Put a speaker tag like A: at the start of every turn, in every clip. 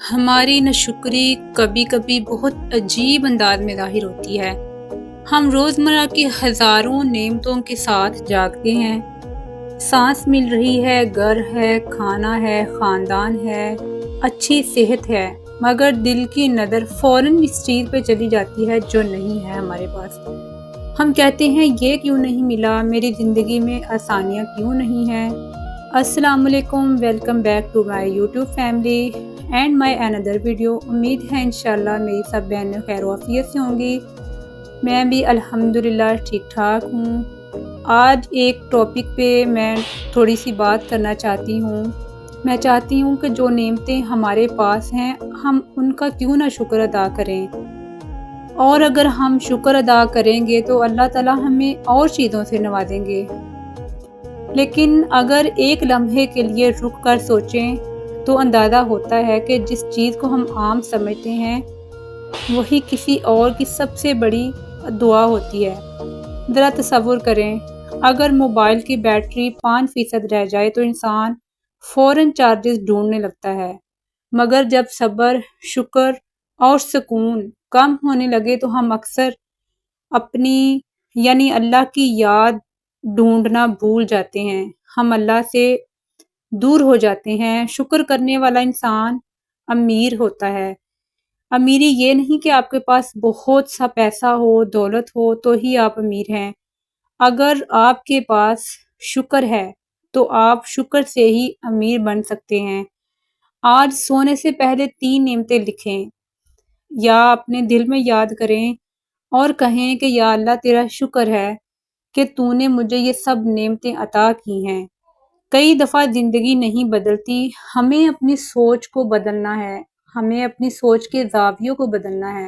A: ہماری ناشکری کبھی کبھی بہت عجیب انداز میں ظاہر ہوتی ہے۔ ہم روزمرہ کی ہزاروں نعمتوں کے ساتھ جاگتے ہیں، سانس مل رہی ہے، گھر ہے، کھانا ہے، خاندان ہے، اچھی صحت ہے، مگر دل کی نظر فوراً اس چیز پہ چلی جاتی ہے جو نہیں ہے ہمارے پاس۔ ہم کہتے ہیں یہ کیوں نہیں ملا، میری زندگی میں آسانیاں کیوں نہیں ہیں۔ السلام علیکم، welcome back to my YouTube family and my اندر ویڈیو۔ امید ہے انشاءاللہ میری سب بہنیں خیر و عافیت سے ہوں گی۔ میں بھی الحمدللہ ٹھیک ٹھاک ہوں۔ آج ایک ٹاپک پہ میں تھوڑی سی بات کرنا چاہتی ہوں۔ میں چاہتی ہوں کہ جو نعمتیں ہمارے پاس ہیں ہم ان کا کیوں نہ شکر ادا کریں، اور اگر ہم شکر ادا کریں گے تو اللہ تعالیٰ ہمیں اور چیزوں سے نوازیں گے۔ لیکن اگر ایک لمحے کے لیے رک کر سوچیں تو اندازہ ہوتا ہے کہ جس چیز کو ہم عام سمجھتے ہیں وہی کسی اور کی سب سے بڑی دعا ہوتی ہے۔ ذرا تصور کریں، اگر موبائل کی بیٹری 5% رہ جائے تو انسان فوراً چارجز ڈھونڈنے لگتا ہے، مگر جب صبر، شکر اور سکون کم ہونے لگے تو ہم اکثر اپنی یعنی اللہ کی یاد ڈھونڈنا بھول جاتے ہیں، ہم اللہ سے دور ہو جاتے ہیں۔ شکر کرنے والا انسان امیر ہوتا ہے۔ امیری یہ نہیں کہ آپ کے پاس بہت سا پیسہ ہو، دولت ہو تو ہی آپ امیر ہیں۔ اگر آپ کے پاس شکر ہے تو آپ شکر سے ہی امیر بن سکتے ہیں۔ آج سونے سے پہلے 3 نعمتیں لکھیں یا اپنے دل میں یاد کریں اور کہیں کہ یا اللہ تیرا شکر ہے کہ تو نے مجھے یہ سب نعمتیں عطا کی ہیں۔ کئی دفعہ زندگی نہیں بدلتی، ہمیں اپنی سوچ کو بدلنا ہے، ہمیں اپنی سوچ کے زاویوں کو بدلنا ہے۔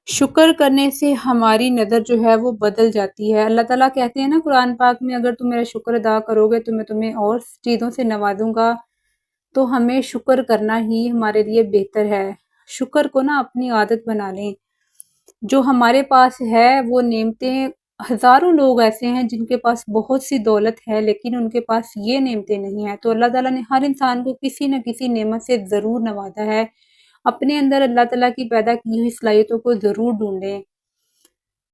A: شکر کرنے سے ہماری نظر جو ہے وہ بدل جاتی ہے۔ اللہ تعالیٰ کہتے ہیں نا قرآن پاک میں، اگر تم میرا شکر ادا کرو گے تو میں تمہیں اور چیزوں سے نوازوں گا۔ تو ہمیں شکر کرنا ہی ہمارے لیے بہتر ہے۔ شکر کو نا اپنی عادت بنا لیں۔ جو ہمارے پاس ہے وہ نعمتیں، ہزاروں لوگ ایسے ہیں جن کے پاس بہت سی دولت ہے لیکن ان کے پاس یہ نعمتیں نہیں ہیں۔ تو اللہ تعالیٰ نے ہر انسان کو کسی نہ کسی نعمت سے ضرور نوازا ہے۔ اپنے اندر اللہ تعالیٰ کی پیدا کی ہوئی صلاحیتوں کو ضرور ڈھونڈیں۔